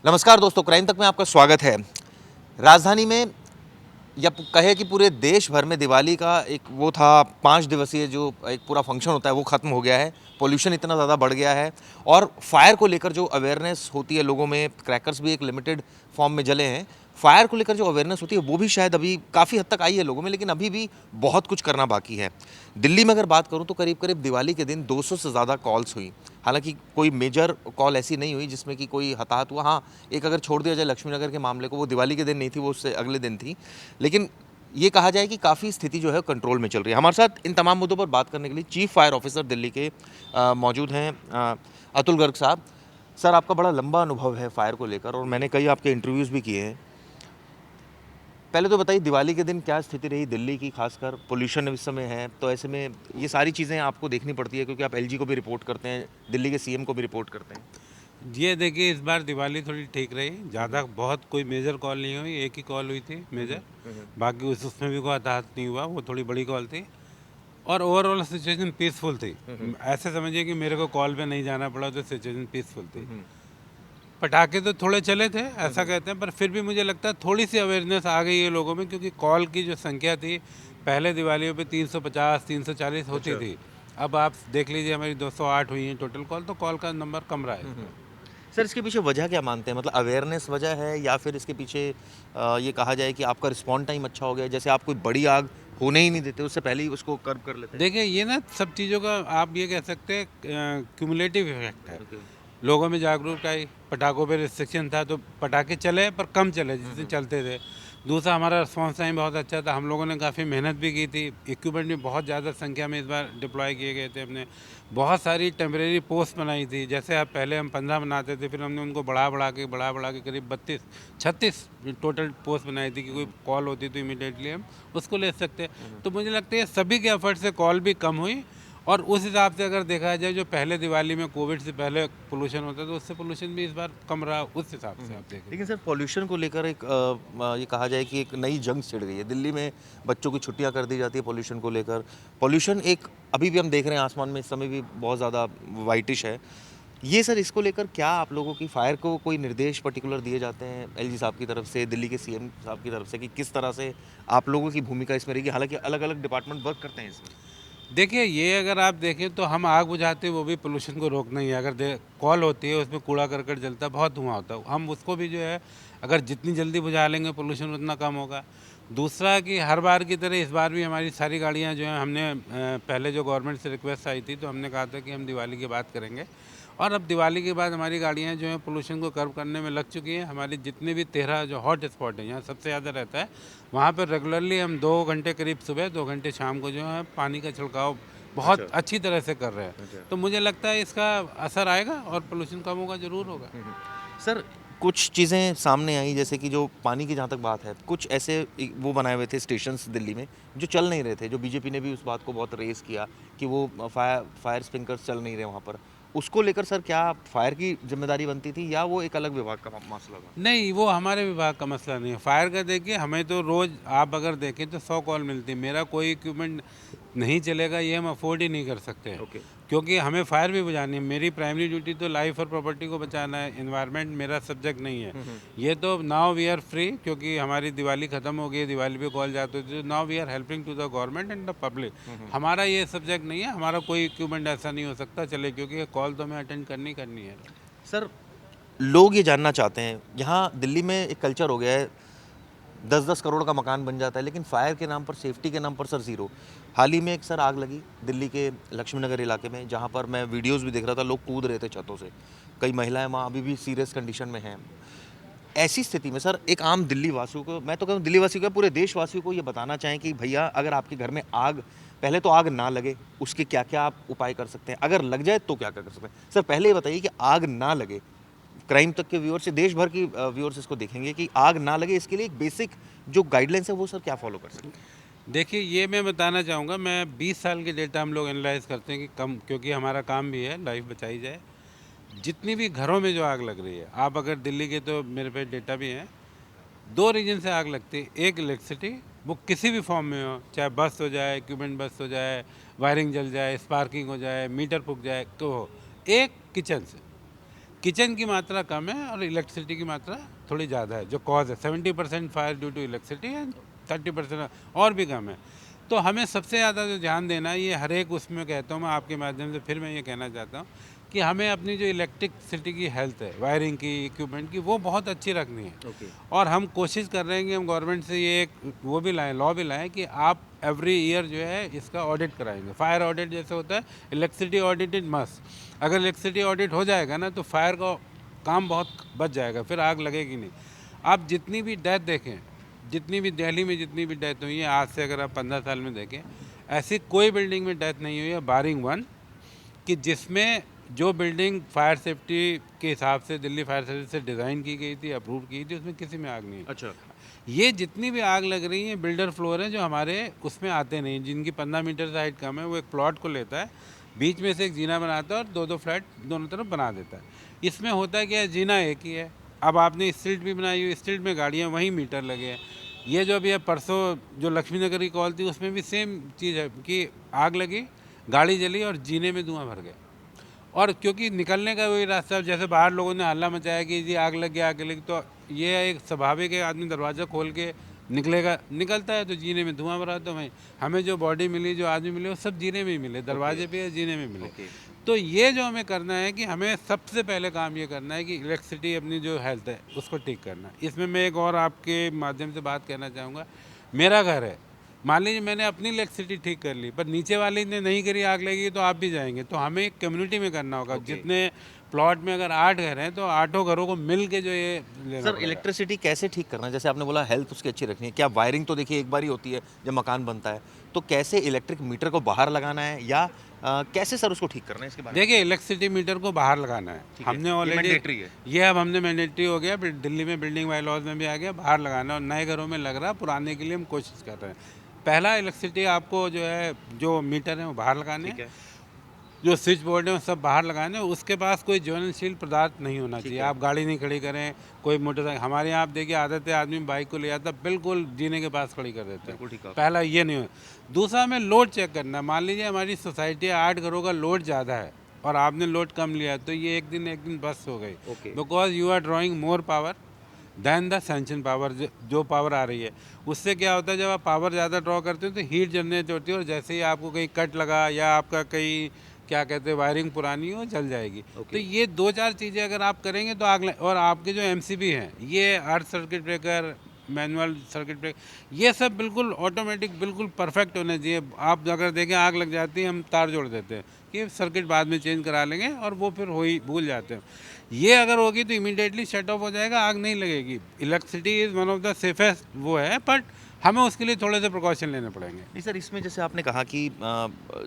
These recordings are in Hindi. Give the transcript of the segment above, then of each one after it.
नमस्कार दोस्तों, क्राइम तक में आपका स्वागत है। राजधानी में या कहे कि पूरे देश भर में दिवाली का एक वो था 5 दिवसीय जो एक पूरा फंक्शन होता है वो ख़त्म हो गया है। पॉल्यूशन इतना ज़्यादा बढ़ गया है और फायर को लेकर जो अवेयरनेस होती है लोगों में, क्रैकर्स भी एक लिमिटेड फॉर्म में जले हैं। फायर को लेकर जो अवेयरनेस होती है वो भी शायद अभी काफ़ी हद तक आई है लोगों में, लेकिन अभी भी बहुत कुछ करना बाकी है। दिल्ली में अगर बात करूँ तो करीब-करीब दिवाली के दिन 200 से ज़्यादा कॉल्स हुई। हालाँकि कोई मेजर कॉल ऐसी नहीं हुई जिसमें कि कोई हताहत हुआ। हाँ, एक अगर छोड़ दिया जाए लक्ष्मीनगर के मामले को, वो दिवाली के दिन नहीं थी, वो उससे अगले दिन थी। लेकिन ये कहा जाए कि काफ़ी स्थिति जो है कंट्रोल में चल रही है। हमारे साथ इन तमाम मुद्दों पर बात करने के लिए चीफ फायर ऑफिसर दिल्ली के मौजूद हैं अतुल गर्ग साहब। सर, आपका बड़ा लंबा अनुभव है फायर को लेकर और मैंने कई आपके इंटरव्यूज़ भी किए हैं। पहले तो बताइए दिवाली के दिन क्या स्थिति रही दिल्ली की, खासकर पॉल्यूशन इस समय है, तो ऐसे में ये सारी चीज़ें आपको देखनी पड़ती है क्योंकि आप एलजी को भी रिपोर्ट करते हैं, दिल्ली के सीएम को भी रिपोर्ट करते हैं। ये देखिए, इस बार दिवाली थोड़ी ठीक रही। ज़्यादा बहुत कोई मेजर कॉल नहीं हुई, एक ही कॉल हुई थी मेजर। बाकी उसमें भी कोई हताहत नहीं हुआ, वो थोड़ी बड़ी कॉल थी। और ओवरऑल सिचुएशन पीसफुल थी। ऐसे समझिए कि मेरे को कॉल पे नहीं जाना पड़ा, तो सिचुएशन पीसफुल थी। पटाखे तो थोड़े चले थे, ऐसा कहते हैं, पर फिर भी मुझे लगता है थोड़ी सी अवेयरनेस आ गई है लोगों में, क्योंकि कॉल की जो संख्या थी पहले दिवालियों पे 350 340 होती थी। अब आप देख लीजिए, हमारी 208 हुई हैं टोटल कॉल, तो कॉल का नंबर कम रहा है इस बार। सर, इसके पीछे वजह क्या मानते हैं? मतलब अवेयरनेस वजह है या फिर इसके पीछे ये कहा जाए कि आपका रिस्पॉन्ड टाइम अच्छा हो गया है? जैसे आप कोई बड़ी आग होने ही नहीं देते, उससे पहले ही उसको कर्व कर लेते हैं? देखिए, ये ना सब चीज़ों का आप ये कह सकते हैं क्यूमुलेटिव इफेक्ट है। ओके। लोगों में जागरूकता आई, पटाखों पे रिस्ट्रिक्शन था तो पटाखे चले पर कम चले जितने चलते थे। दूसरा, हमारा रिस्पॉन्स टाइम बहुत अच्छा था, हम लोगों ने काफ़ी मेहनत भी की थी, इक्विपमेंट भी बहुत ज़्यादा संख्या में इस बार डिप्लॉय किए गए थे हमने। बहुत सारी टेम्परेरी पोस्ट बनाई थी, जैसे अब पहले हम 15 बनाते थे, फिर हमने उनको बढ़ा बढ़ा के करीब 32 36 टोटल पोस्ट बनाई थी कि कोई कॉल होती तो इमीडिएटली हम उसको ले सकते। तो मुझे लगता है सभी के एफर्ट से कॉल भी कम हुई। और उस हिसाब से अगर देखा जाए, जो पहले दिवाली में कोविड से पहले पोल्यूशन होता था, उससे पोल्यूशन भी इस बार कम रहा, उस हिसाब से आप देखें। लेकिन सर, पॉल्यूशन को लेकर एक ये कहा जाए कि एक नई जंग छिड़ गई है। दिल्ली में बच्चों की छुट्टियां कर दी जाती है पॉल्यूशन को लेकर। पॉल्यूशन एक अभी भी हम देख रहे हैं आसमान में इस समय भी बहुत ज़्यादा वाइटिश है। ये सर, इसको लेकर क्या आप लोगों की फायर को कोई निर्देश पर्टिकुलर दिए जाते हैं एलजी साहब की तरफ से, दिल्ली के सीएम साहब की तरफ से कि किस तरह से आप लोगों की भूमिका इसमें रहेगी? हालाँकि अलग-अलग डिपार्टमेंट वर्क करते हैं इसमें। देखिए, ये अगर आप देखें तो हम आग बुझाते हैं, वो भी पोल्यूशन को रोकना ही है। अगर कॉल होती है, उसमें कूड़ा करकट जलता है, बहुत धुआं होता है, हम उसको भी जो है, अगर जितनी जल्दी बुझा लेंगे पोल्यूशन उतना कम होगा। दूसरा कि हर बार की तरह इस बार भी हमारी सारी गाड़ियां जो हैं, हमने पहले जो गवर्नमेंट से रिक्वेस्ट आई थी, तो हमने कहा था कि हम दिवाली की बात करेंगे। और अब दिवाली के बाद हमारी गाड़ियां जो हैं पोल्यूशन को कर्व करने में लग चुकी हैं। हमारी जितने भी 13 जो हॉट स्पॉट हैं, यहाँ सबसे ज़्यादा रहता है, वहाँ पर रेगुलरली हम 2 घंटे करीब सुबह, 2 घंटे शाम को जो है पानी का छिड़काव बहुत अच्छा। अच्छी तरह से कर रहे हैं। अच्छा। तो मुझे लगता है इसका असर आएगा और पोल्यूशन कम होगा, ज़रूर होगा। सर, कुछ चीज़ें सामने आई जैसे कि जो पानी की जहाँ तक बात है, कुछ ऐसे वो बनाए हुए थे स्टेशंस दिल्ली में जो चल नहीं रहे थे, जो बीजेपी ने भी उस बात को बहुत रेज़ किया कि वो फायर स्प्रिंकलर्स चल नहीं रहे वहाँ पर। उसको लेकर सर क्या फायर की ज़िम्मेदारी बनती थी या वो एक अलग विभाग का मसला था? नहीं, वो हमारे विभाग का मसला नहीं है। फायर का देखिए, हमें तो रोज़ आप अगर देखें तो 100 कॉल मिलती है। मेरा कोई इक्विपमेंट नहीं चलेगा, ये हम अफ़ोर्ड ही नहीं कर सकते हैं, ओके। क्योंकि हमें फायर भी बुझानी है। मेरी प्राइमरी ड्यूटी तो लाइफ़ और प्रॉपर्टी को बचाना है, एनवायरनमेंट मेरा सब्जेक्ट नहीं है। ये तो नाउ वी आर फ्री, क्योंकि हमारी दिवाली ख़त्म हो गई है, दिवाली पे कॉल जाते थे, now we are helping to the government and the public. हमारा ये सब्जेक्ट नहीं है, हमारा कोई इक्विपमेंट ऐसा नहीं हो सकता चले, क्योंकि ये कॉल तो हमें अटेंड करनी करनी है। सर, लोग ये जानना चाहते हैं, यहाँ दिल्ली में एक कल्चर हो गया है, 10-10 करोड़ का मकान बन जाता है, लेकिन फायर के नाम पर, सेफ्टी के नाम पर सर ज़ीरो। हाल ही में एक सर आग लगी दिल्ली के लक्ष्मीनगर इलाके में, जहाँ पर मैं वीडियोज़ भी देख रहा था, लोग कूद रहे थे छतों से। कई महिलाएँ वहाँ अभी भी सीरियस कंडीशन में हैं। ऐसी स्थिति में सर, एक आम दिल्ली वासियों को, मैं तो कहूँ दिल्ली वासियों को, पूरे देशवासियों को ये बताना चाहें कि भैया अगर आपके घर में आग, पहले तो आग ना लगे, उसके क्या-क्या आप उपाय कर सकते हैं? अगर लग जाए तो क्या-क्या कर सकते हैं? सर, पहले ये बताइए कि आग ना लगे, क्राइम तक के व्यूअर्स से, देश भर की व्यूअर्स इसको देखेंगे कि आग ना लगे, इसके लिए एक बेसिक जो गाइडलाइंस है वो सर क्या फॉलो कर सकते हैं? देखिए, ये मैं बताना चाहूँगा, मैं 20 साल के डेटा हम लोग एनालाइज़ करते हैं कि कम, क्योंकि हमारा काम भी है लाइफ बचाई जाए। जितनी भी घरों में जो आग लग रही है, आप अगर दिल्ली के, तो मेरे पे डेटा भी है, 2 रीज़न से आग लगती है। एक इलेक्ट्रिसिटी, वो किसी भी फॉर्म में हो, चाहे बस्ट हो जाए, इक्विपमेंट बस्ट हो जाए, वायरिंग जल जाए, स्पार्किंग हो जाए, मीटर फूक जाए, तो हो। एक किचन से। किचन की मात्रा कम है और इलेक्ट्रिसिटी की मात्रा थोड़ी ज़्यादा है। जो कॉज है 70% fire due to electricity and 30% और भी कम है। तो हमें सबसे ज़्यादा जो ध्यान देना है, ये हर एक उसमें कहता हूँ मैं आपके माध्यम से, फिर मैं ये कहना चाहता हूँ कि हमें अपनी जो इलेक्ट्रिसिटी की हेल्थ है, वायरिंग की, इक्विपमेंट की, वो बहुत अच्छी रखनी है। ओके। और हम कोशिश कर रहे हैं कि हम गवर्नमेंट से ये एक वो भी लाएँ, लॉ भी लाएँ कि आप एवरी ईयर जो है इसका ऑडिट कराएंगे। फायर ऑडिट जैसे होता है, इलेक्ट्रिसिटी ऑडिट इज मस्ट। अगर इलेक्ट्रिसिटी ऑडिट हो जाएगा ना, तो फायर का काम बहुत बच जाएगा, फिर आग लगेगी नहीं। आप जितनी भी डेथ देखें, जितनी भी दिल्ली में जितनी भी डेथ हुई है आज से अगर आप 15 साल में देखें, ऐसी कोई बिल्डिंग में डेथ नहीं हुई है बारिंग वन, कि जिसमें जो बिल्डिंग फायर सेफ्टी के हिसाब से दिल्ली फायर सर्विस से डिज़ाइन की गई थी, अप्रूव की थी, उसमें किसी में आग नहीं है। अच्छा। ये जितनी भी आग लग रही है बिल्डर फ्लोर है जो हमारे उसमें आते नहीं, जिनकी 15 मीटर से हाइट कम है, वो एक प्लॉट को लेता है, बीच में से एक जीना बनाता है और दो दो फ्लैट दोनों तरफ बना देता है। इसमें होता है क्या, जीना एक ही है, अब आपने स्ट्रीट भी बनाई हुई, स्ट्रीट में गाड़ियाँ, वहीं मीटर लगे हैं। ये जो अभी परसों जो लक्ष्मी नगर की कॉल थी, उसमें भी सेम चीज़ है कि आग लगी, गाड़ी जली और जीने में धुआं भर गया। और क्योंकि निकलने का वही रास्ता, अब जैसे बाहर लोगों ने हल्ला मचाया कि जी आग लग गया, आग लगी, तो ये एक स्वाभाविक है, आदमी दरवाज़ा खोल के निकलेगा, निकलता है तो जीने में धुआं भरा। तो वहीं हमें जो बॉडी मिली, जो आदमी मिले, वो सब जीने में ही मिले, दरवाजे पे या जीने में मिले। तो ये जो हमें करना है कि हमें सबसे पहले काम ये करना है कि इलेक्ट्रिसिटी अपनी जो हेल्थ है उसको ठीक करना है। इसमें मैं एक और आपके माध्यम से बात कहना चाहूँगा। मेरा घर है, मान लीजिए मैंने अपनी इलेक्ट्रिसिटी ठीक कर ली, पर नीचे वाले ने नहीं करी, आग लगेगी तो आप भी जाएंगे। तो हमें एक कम्युनिटी में करना होगा। जितने प्लॉट में अगर 8 घर हैं तो 8 घरों को मिल के जो ये लेना सर पड़ेगा। इलेक्ट्रिसिटी कैसे ठीक करना है? जैसे आपने बोला हेल्थ उसकी अच्छी रखनी है, क्या वायरिंग तो देखिए एक बार ही होती है जब मकान बनता है, तो कैसे इलेक्ट्रिक मीटर को बाहर लगाना है या कैसे सर उसको ठीक करना है, इसके बारे में? देखिए, इलेक्ट्रिसिटी मीटर को बाहर लगाना है, ठीक है, हमने ये ऑलरेडी मैंडेटरी है। ये अब हमने मैंडेटरी हो गया, दिल्ली में बिल्डिंग बायलॉज में भी आ गया, बाहर लगाना है। और नए घरों में लग रहा है, पुराने के लिए हम कोशिश कर रहे हैं। पहला, इलेक्ट्रिसिटी आपको जो है, जो मीटर है वो बाहर लगाने ठीक हैं, है। जो स्विच बोर्ड है वो सब बाहर लगाने हैं। उसके पास कोई ज्वलनशील पदार्थ नहीं होना चाहिए। है। आप गाड़ी नहीं खड़ी करें, कोई मोटरसाइकिल, हमारे यहाँ आप देखिए आदत है, आदमी बाइक को ले आता बिल्कुल जीने के पास खड़ी कर देते बिल्कुल हैं। ठीक है। पहला ये नहीं हो। दूसरा, हमें लोड चेक करना है। मान लीजिए हमारी सोसाइटी 8 घरों का लोड ज़्यादा है और आपने लोड कम लिया, तो ये एक दिन बस हो गई, okay. Because you are drawing more power than the sanction power. जो पावर आ रही है, उससे क्या होता है, जब आप पावर ज़्यादा ड्रॉ करते हो तो हीट जनरेट होती है, और जैसे ही आपको कहीं कट लगा या आपका कहीं क्या कहते हैं वायरिंग पुरानी हो, जल जाएगी। तो ये 2-4 चीज़ें अगर आप करेंगे तो और आपके जो एमसीबी हैं, ये earth circuit breaker, manual circuit breaker, ये सब बिल्कुल ऑटोमेटिक, बिल्कुल परफेक्ट होने चाहिए। आप अगर देखें आग लग जाती है, हम तार जोड़ देते हैं कि सर्किट बाद में चेंज करा लेंगे, और वो फिर हो ही भूल जाते हैं। ये अगर होगी तो इमीडिएटली शट ऑफ हो जाएगा, आग नहीं लगेगी। Electricity is one of the safest वो है, बट हमें उसके लिए थोड़े से प्रिकॉशन लेने पड़ेंगे। नहीं सर, इसमें जैसे आपने कहा कि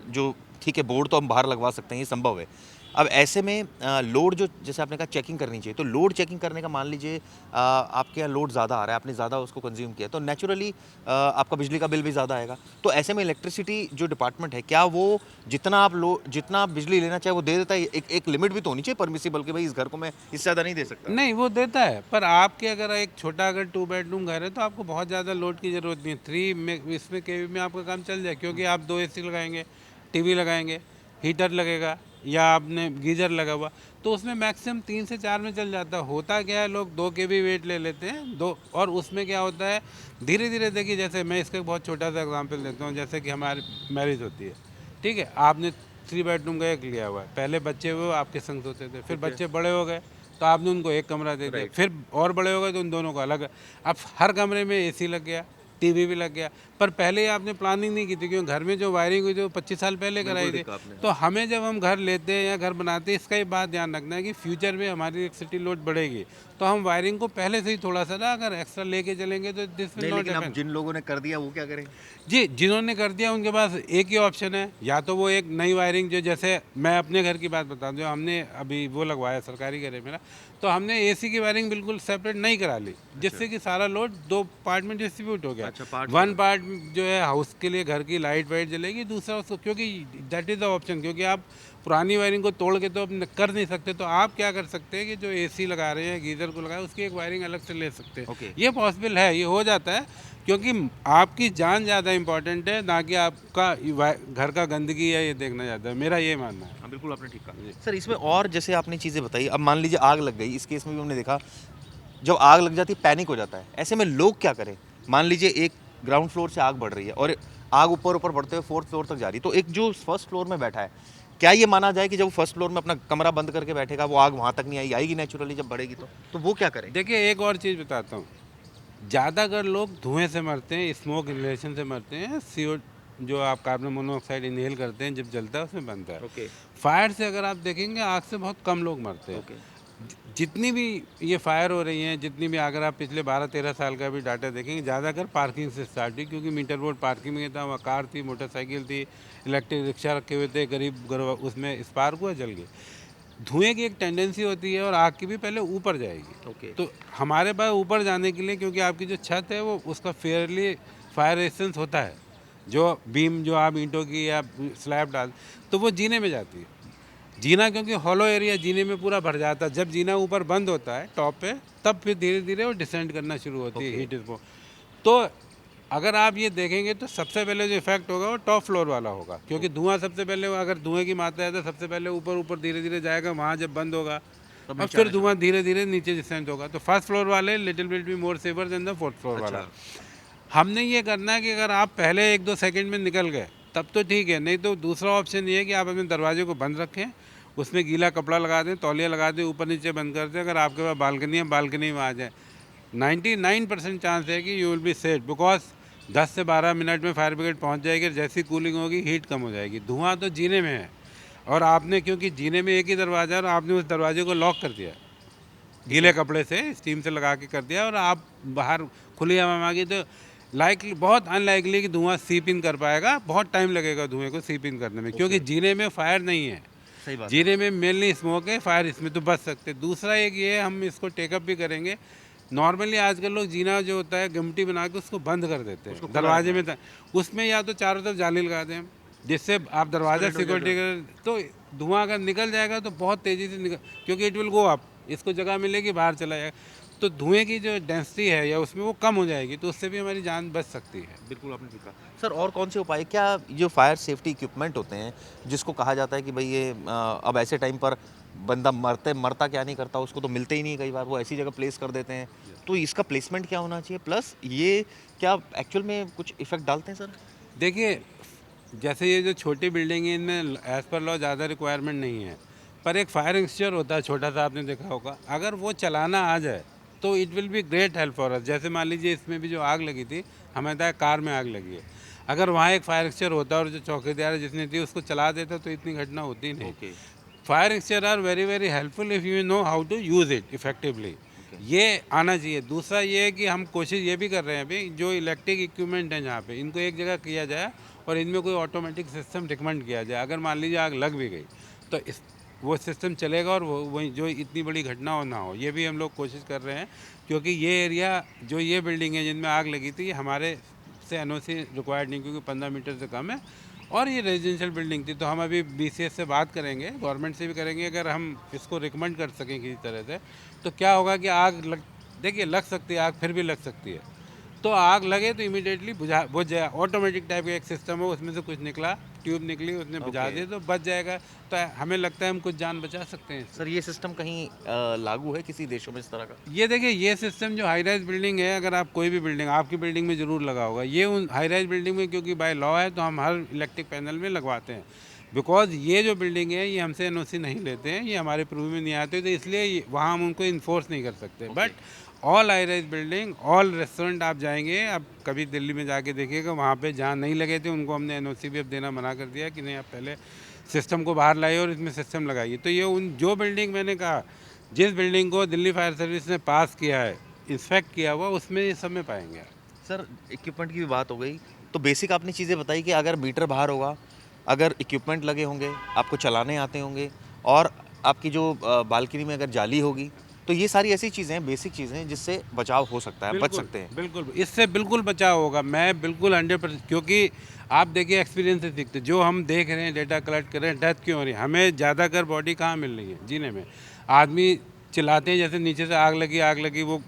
जो ठीक है बोर्ड तो हम बाहर लगवा सकते हैं, ये संभव है। अब ऐसे में लोड जो जैसे आपने कहा चेकिंग करनी चाहिए, तो लोड चेकिंग करने का मान लीजिए आपके यहाँ लोड ज़्यादा आ रहा है, आपने ज़्यादा उसको कंज्यूम किया, तो नेचुरली आपका बिजली का बिल भी ज़्यादा आएगा। तो ऐसे में इलेक्ट्रिसिटी जो डिपार्टमेंट है, क्या वो जितना आप बिजली लेना चाहे वो दे देता है? एक लिमिट भी तो होनी चाहिए परमिसिबल कि भाई इस घर को मैं इससे ज़्यादा नहीं दे सकता। नहीं, वो देता है, पर आपके अगर एक छोटा अगर 2 बेडरूम घर है तो आपको बहुत ज़्यादा लोड की ज़रूरत नहीं है। 3 में इसमें केवी में आपका काम चल जाए, क्योंकि आप 2 एसी लगाएंगे, टीवी लगाएंगे, हीटर लगेगा, या आपने गीज़र लगा हुआ, तो उसमें मैक्सिमम 3 से 4 में चल जाता है। होता क्या है, लोग 2 के भी वेट ले लेते हैं, 2, और उसमें क्या होता है, धीरे धीरे देखिए, जैसे मैं इसका एक बहुत छोटा सा एग्जांपल देता हूँ। जैसे कि हमारी मैरिज होती है, ठीक है, आपने 3 बेडरूम का एक लिया हुआ है, पहले बच्चे हुए आपके संग सोते थे, फिर बच्चे बड़े हो गए तो आपने उनको एक कमरा दे दिया, फिर और बड़े हो गए तो उन दोनों को अलग। अब हर कमरे में एसी लग गया, टीवी भी लग गया, पर पहले ही आपने प्लानिंग नहीं की थी, क्योंकि घर में जो वायरिंग हुई थी वो 25 साल पहले कराई थी। तो हमें जब हम घर लेते हैं या घर बनाते हैं, इसका ही बात ध्यान रखना है कि फ्यूचर में हमारी इलेक्ट्रिसिटी लोड बढ़ेगी, तो हम वायरिंग को पहले से ही थोड़ा सा ना अगर एक्स्ट्रा लेके चलेंगे तो दिस विल नॉट लेकिन अब हैपन। जिन लोगों ने कर दिया वो क्या करें? जी, जिन्होंने कर दिया उनके पास एक ही ऑप्शन है, या तो वो एक नई वायरिंग, जो जैसे मैं अपने घर की बात बता दूं, हमने अभी वो लगवाया, सरकारी घर है मेरा, तो हमने एसी की वायरिंग बिल्कुल सेपरेट नहीं करा ली, जिससे कि सारा लोड 2 पार्ट में डिस्ट्रीब्यूट हो गया। वन पार्ट जो है हाउस के लिए घर की लाइट वाइट जलेगी, दूसरा उसको, क्योंकि दैट इज़ द ऑप्शन, क्योंकि आप पुरानी वायरिंग को तोड़ के तो अब कर नहीं सकते, तो आप क्या कर सकते हैं कि जो एसी लगा रहे हैं, गीज़र को लगाए, उसकी एक वायरिंग अलग से ले सकते हैं। ओके। ये पॉसिबल है, ये हो जाता है, क्योंकि आपकी जान ज़्यादा इंपॉर्टेंट है ना कि आपका घर का गंदगी है ये देखना ज़्यादा है, मेरा ये मानना है। हाँ, बिल्कुल आपने ठीक कहा। सर इसमें और जैसे आपने चीज़ें बताई, अब मान लीजिए आग लग गई, इस केस में भी हमने देखा जब आग लग जाती है पैनिक हो जाता है। ऐसे में लोग क्या करें? मान लीजिए एक ग्राउंड फ्लोर से आग बढ़ रही है और आग ऊपर-ऊपर बढ़ते हुए 4th फ्लोर तक जा रही है। तो एक जो फर्स्ट फ्लोर में बैठा है, क्या ये माना जाए कि जब वो फर्स्ट फ्लोर में अपना कमरा बंद करके बैठेगा, वो आग वहाँ तक नहीं आएगी नेचुरली जब बढ़ेगी तो? तो वो क्या करें? देखिए एक और चीज़ बताता हूँ, ज़्यादातर लोग धुएँ से मरते हैं, स्मोक इन्हेलेशन से मरते हैं, CO जो आप कार्बन मोनोऑक्साइड इनहेल करते हैं जब जलता है उसमें बनता है। ओके, फायर से अगर आप देखेंगे आग से बहुत कम लोग मरते हैं। ओके। जितनी भी ये फायर हो रही हैं, जितनी भी, अगर आप पिछले 12-13 साल का भी डाटा देखेंगे, ज़्यादातर पार्किंग से स्टार्ट हुई, क्योंकि मीटर बोर्ड पार्किंग में था, वहाँ कार थी, मोटरसाइकिल थी, इलेक्ट्रिक रिक्शा रखे हुए थे, उसमें स्पार्क हुआ, जल गए। धुएं की एक टेंडेंसी होती है और आग की भी पहले ऊपर जाएगी। ओके। तो हमारे पास ऊपर जाने के लिए, क्योंकि आपकी जो छत है वो उसका फेयरली फायर रेजिस्टेंस होता है, जो बीम जो आप ईंटों की या स्लैब डाल, तो वो जीने में जाती है। जीना क्योंकि हॉलो एरिया जीने में पूरा भर जाता है, जब जीना ऊपर बंद होता है टॉप पे, तब फिर धीरे धीरे वो डिसेंड करना शुरू होती है हीट स्मोक। तो अगर आप ये देखेंगे तो सबसे पहले जो इफेक्ट होगा वो टॉप फ्लोर वाला होगा, क्योंकि धुआं सबसे पहले, अगर धुएं की मात्रा है तो सबसे पहले ऊपर ऊपर धीरे धीरे जाएगा, वहाँ जब बंद होगा और फिर धुआं धीरे धीरे नीचे डिसेंड होगा। तो फर्स्ट फ्लोर वाले little bit be more safer than the fourth floor वाला। हमने ये करना है कि अगर आप पहले 1-2 सेकंड में निकल गए तब तो ठीक है, नहीं तो दूसरा ऑप्शन ये है कि आप अपने दरवाजे को बंद रखें, उसमें गीला कपड़ा लगा दें, तौलिया लगा दें, ऊपर नीचे बंद कर दें। अगर आपके पास बालकनी है, बालकनी में आ जाए, 99% चांस है कि you will be safe, because 10 से 12 मिनट में फायर ब्रिगेड पहुंच जाएगी, जैसी कूलिंग होगी हीट कम हो जाएगी। धुआं तो जीने में है, और आपने, क्योंकि जीने में एक ही दरवाज़ा है और आपने उस दरवाजे को लॉक कर दिया गीले कपड़े से, स्टीम से लगा के कर दिया, और आप बाहर खुली हवा में आ गई, तो लाइकली, बहुत अनलाइकली कि धुआं सीप इन कर पाएगा, बहुत टाइम लगेगा धुएं को सीप इन करने में, क्योंकि जीने में फायर नहीं है। सही बात। जीने में मेनली स्मोक है, फायर इसमें तो बच सकते। दूसरा एक ये, हम इसको टेकअप भी करेंगे। नॉर्मली आजकल लोग जीना जो होता है गमटी बना के उसको बंद कर देते हैं दरवाजे में, उसमें या तो चारों तरफ जाली लगा दें जिससे आप दरवाज़ा सिक्योरिटी कर, तो धुआं अगर निकल जाएगा तो बहुत तेज़ी से निकल, क्योंकि इट विल गो अप, इसको जगह मिलेगी, बाहर चला जाएगा, तो धुएं की जो डेंसिटी है या उसमें वो कम हो जाएगी, तो उससे भी हमारी जान बच सकती है। बिल्कुल आपने ठीक कहा। सर और कौन से उपाय, क्या जो फायर सेफ्टी इक्विपमेंट होते हैं जिसको कहा जाता है कि भाई ये अब ऐसे टाइम पर बंदा मरता क्या नहीं करता, उसको तो मिलते ही नहीं, कई बार वो ऐसी जगह प्लेस कर देते हैं, तो इसका प्लेसमेंट क्या होना चाहिए, प्लस ये क्या एक्चुअल में कुछ इफेक्ट डालते हैं सर? देखिए, जैसे ये जो छोटी बिल्डिंग है, इनमें एज़ पर लॉ ज़्यादा रिक्वायरमेंट नहीं है, पर एक फायर एक्सटिंग्विशर होता है छोटा सा, आपने देखा होगा, अगर वो चलाना आ जाए तो it will be great help for us. जैसे मान लीजिए इसमें भी जो आग लगी थी, हमें था कार में आग लगी है, अगर वहाँ एक फायर एक्सटिंग्विशर होता और जो चौकीदार जिसने थी उसको चला देता तो इतनी घटना होती नहीं। Fire extinguisher are very very helpful if you know how to use it effectively, ये आना चाहिए। दूसरा ये है कि हम कोशिश ये भी कर रहे हैं अभी, जो इलेक्ट्रिक इक्विपमेंट हैं जहाँ पे, इनको एक जगह किया जाए और इनमें कोई ऑटोमेटिक सिस्टम रिकमेंड किया जाए। अगर मान लीजिए आग लग भी गई तो इस वो सिस्टम चलेगा और वो वही जो इतनी बड़ी घटना हो ना हो, ये भी हम लोग कोशिश कर रहे हैं, क्योंकि ये एरिया जो ये बिल्डिंग है जिनमें आग लगी थी, ये हमारे से एनओसी रिक्वायर्ड नहीं, क्योंकि 15 मीटर से कम है, और ये रेजिडेंशियल बिल्डिंग थी। तो हम अभी BCS से बात करेंगे, गवर्नमेंट से भी करेंगे, अगर हम इसको रिकमेंड कर सकें किसी तरह से, तो क्या होगा कि आग देखिए लग सकती है आग, फिर भी लग सकती है, तो आग लगे तो इमीडिएटली बुझ जाए, ऑटोमेटिक टाइप का एक सिस्टम हो, उसमें से कुछ निकला, ट्यूब निकली, उसने बुझा दिया तो बच जाएगा। तो हमें लगता है हम कुछ जान बचा सकते हैं। सर ये सिस्टम कहीं लागू है किसी देशों में इस तरह का? ये देखिए, ये सिस्टम जो हाई राइज बिल्डिंग है, अगर आप कोई भी बिल्डिंग, आपकी बिल्डिंग में ज़रूर लगा होगा, ये उन हाई राइज बिल्डिंग में क्योंकि बाय लॉ है तो हम हर इलेक्ट्रिक पैनल में लगवाते हैं, बिकॉज ये जो बिल्डिंग है ये हमसे एनओसी नहीं लेते हैं, ये हमारे प्रूव में नहीं आते, तो इसलिए वहाँ हम उनको इन्फोर्स नहीं कर सकते। But all high rise building, all restaurant आप जाएंगे, अब कभी दिल्ली में जाके देखिएगा, वहाँ पे जहाँ नहीं लगे थे उनको हमने एनओसी भी अब देना मना कर दिया कि नहीं, आप पहले सिस्टम को बाहर लाइए और इसमें सिस्टम लगाइए। तो ये उन जो बिल्डिंग मैंने कहा, जिस बिल्डिंग को दिल्ली फायर सर्विस ने पास किया है, इंस्पेक्ट किया हुआ, उसमें ये सब में पाएंगे। सर इक्विपमेंट की भी बात हो गई, तो बेसिक आपने चीज़ें बताई कि अगर मीटर बाहर होगा, अगर इक्विपमेंट लगे होंगे, आपको चलाने आते होंगे, और आपकी जो बालकनी में अगर जाली होगी, तो ये सारी ऐसी चीज़ें हैं, बेसिक चीज़ें हैं जिससे बचाव हो सकता है, बच सकते हैं। बिल्कुल, इससे बिल्कुल बचाव होगा। मैं बिल्कुल 100% क्योंकि आप देखिए एक्सपीरियंस से सीखते जो हम देख रहे हैं, डेटा कलेक्ट कर रहे हैं, डेथ क्यों हो रही है? हमें ज़्यादातर बॉडी कहाँ मिल रही है? जीने में। आदमी चिल्लाते हैं जैसे नीचे से आग लगी, वो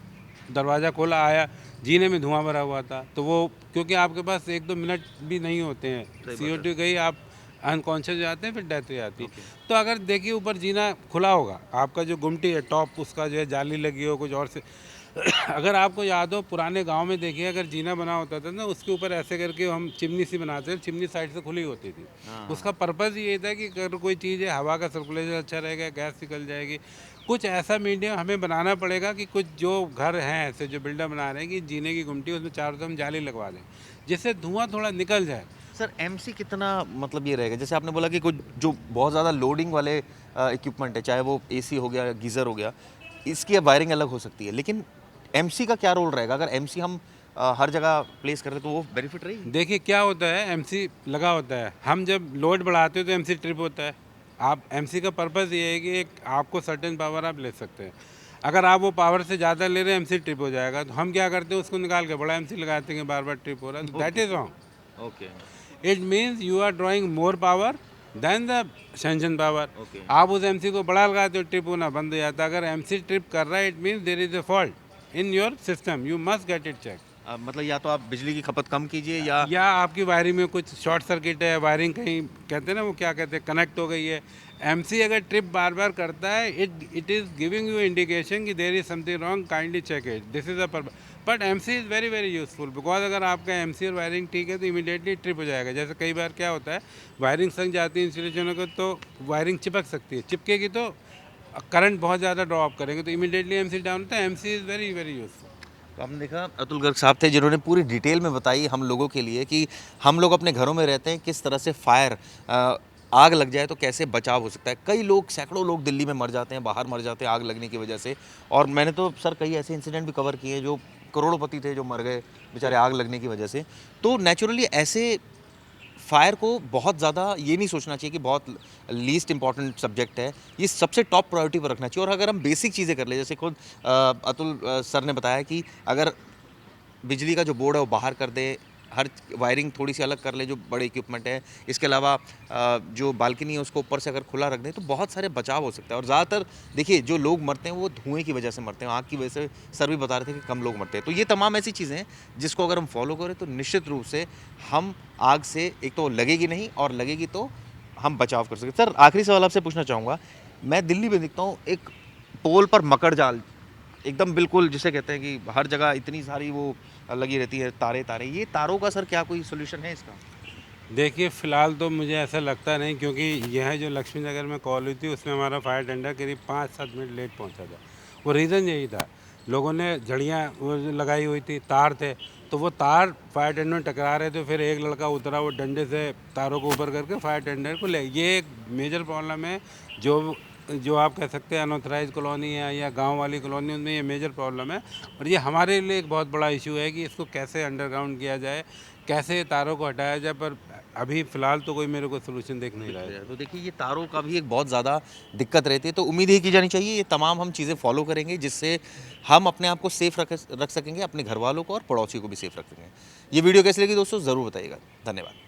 दरवाज़ा खोला आया, जीने में धुआँ भरा हुआ था। तो वो क्योंकि आपके पास 1-2 मिनट भी नहीं होते हैं, CO2 गई, आप अनकॉन्शियस हो जाते हैं, फिर डेथ हो जाती है। तो अगर देखिए ऊपर जीना खुला होगा, आपका जो गुमटी है टॉप उसका जो है जाली लगी हो कुछ और से अगर आपको याद हो पुराने गांव में देखिए अगर जीना बना होता था ना उसके ऊपर ऐसे करके हम चिमनी सी बनाते थे, चिमनी साइड से खुली होती थी। उसका पर्पज़ ये था कि अगर कोई चीज़ है हवा का सर्कुलेशन अच्छा रहेगा, गैस निकल जाएगी। कुछ ऐसा मीडियम हमें बनाना पड़ेगा कि कुछ जो घर हैं ऐसे जो बिल्डर बना रहे हैं कि जीने की गुमटी उसमें चारों तरफ हम जाली लगवा दें जिससे धुआं थोड़ा निकल जाए। सर एमसी कितना मतलब ये रहेगा, जैसे आपने बोला कि कुछ जो बहुत ज़्यादा लोडिंग वाले इक्विपमेंट है, चाहे वो एसी हो गया, गीज़र हो गया, इसकी वायरिंग अलग हो सकती है, लेकिन एमसी का क्या रोल रहेगा? अगर एमसी हम हर जगह प्लेस करें तो वो बेनिफिट रहेगी? देखिए क्या होता है, एमसी लगा होता है, हम जब लोड बढ़ाते हैं तो एमसी ट्रिप होता है। आप एमसी का पर्पज़ ये है कि एक आपको सर्टेन पावर आप ले सकते हैं। अगर आप वो पावर से ज़्यादा ले रहे हैं एमसी ट्रिप हो जाएगा। तो हम क्या करते हैं उसको निकाल के बड़ा एमसी लगाते हैं कि बार बार ट्रिप हो रहा है, that is wrong. Okay, it means you are drawing more power than the sanction power. Okay. आप उस एमसी को बड़ा लगाते हो ट्रिप होना बंद हो जाता है। अगर एमसी ट्रिप कर रहा है it means there is a fault in your system, you must get it check. मतलब या तो आप बिजली की खपत कम कीजिए या आपकी वायरिंग में कुछ शॉर्ट सर्किट है, वायरिंग कहीं कहते हैं ना वो क्या कहते हैं कनेक्ट हो गई है। एमसी अगर ट्रिप बार बार करता है it is giving you indication कि there is something wrong, kindly check it, this is a purpose. But MC is very very useful because अगर आपका एमसी और वायरिंग ठीक है तो इमीडिएटली ट्रिप हो जाएगा। जैसे कई बार क्या होता है वायरिंग संग जाती है इंस्टॉलेशनों को तो वायरिंग चिपक सकती है, चिपकेगी तो करंट बहुत ज़्यादा ड्रॉप करेंगे तो इमीडिएटली एमसी डाउन होता है। MC is very very useful. तो हमने देखा अतुल गर्ग साहब थे जिन्होंने पूरी डिटेल में बताई हम लोगों के लिए कि हम लोग अपने घरों में रहते हैं, किस तरह से फायर आग लग जाए तो कैसे बचाव हो सकता है। कई लोग, सैकड़ों लोग दिल्ली में मर जाते हैं, बाहर मर जाते हैं आग लगने की वजह से। और मैंने तो सर कई ऐसे इंसिडेंट भी कवर किए हैं जो करोड़पति थे जो मर गए बेचारे आग लगने की वजह से। तो नेचुरली ऐसे फायर को बहुत ज़्यादा ये नहीं सोचना चाहिए कि बहुत लीस्ट इंपॉर्टेंट सब्जेक्ट है, ये सबसे टॉप प्रायोरिटी पर रखना चाहिए। और अगर हम बेसिक चीज़ें कर ले, जैसे खुद अतुल सर ने बताया कि अगर बिजली का जो बोर्ड है वो बाहर कर दे, हर वायरिंग थोड़ी सी अलग कर ले जो बड़े इक्विपमेंट है, इसके अलावा जो बालकनी है उसको ऊपर से अगर खुला रख दें तो बहुत सारे बचाव हो सकता है। और ज़्यादातर देखिए जो लोग मरते हैं वो धुएं की वजह से मरते हैं, आग की वजह से सर भी बता रहे थे कि कम लोग मरते हैं। तो ये तमाम ऐसी चीज़ें हैं जिसको अगर हम फॉलो करें तो निश्चित रूप से हम आग से एक तो लगेगी नहीं और लगेगी तो हम बचाव कर सकते। सर आखिरी सवाल आपसे पूछना चाहूँगा, मैं दिल्ली में देखता हूँ एक पोल पर मकड़ जाल एकदम बिल्कुल जिसे कहते हैं कि हर जगह इतनी सारी वो लगी रहती है, तारे तारे, ये तारों का सर क्या कोई सोल्यूशन है इसका? देखिए फ़िलहाल तो मुझे ऐसा लगता नहीं क्योंकि यह जो लक्ष्मी नगर में कॉल हुई थी उसमें हमारा फायर टेंडर करीब 5-7 मिनट लेट पहुंचा था। वो रीज़न यही था, लोगों ने झड़ियाँ वो जो लगाई हुई थी, तार थे, तो वो तार फायर टेंडर में टकरा रहे थे। फिर एक लड़का उतरा, वो डंडे से तारों को ऊपर करके फायर टेंडर को ले, ये एक मेजर प्रॉब्लम है। जो जो आप कह सकते हैं अनऑथराइज कॉलोनी है या गांव वाली कॉलोनी, उनमें ये मेजर प्रॉब्लम है। और ये हमारे लिए एक बहुत बड़ा इशू है कि इसको कैसे अंडरग्राउंड किया जाए, कैसे तारों को हटाया जाए। पर अभी फ़िलहाल तो कोई मेरे को सोल्यूशन दिख नहीं रहा है। तो देखिए ये तारों का भी एक बहुत ज़्यादा दिक्कत रहती है, तो उम्मीद ही की जानी चाहिए ये तमाम हम चीज़ें फॉलो करेंगे जिससे हम अपने आप को सेफ रख सकेंगे, अपने घर वालों को और पड़ोसी को भी सेफ रख सकेंगे। ये वीडियो कैसी लगी दोस्तों ज़रूर बताइएगा। धन्यवाद।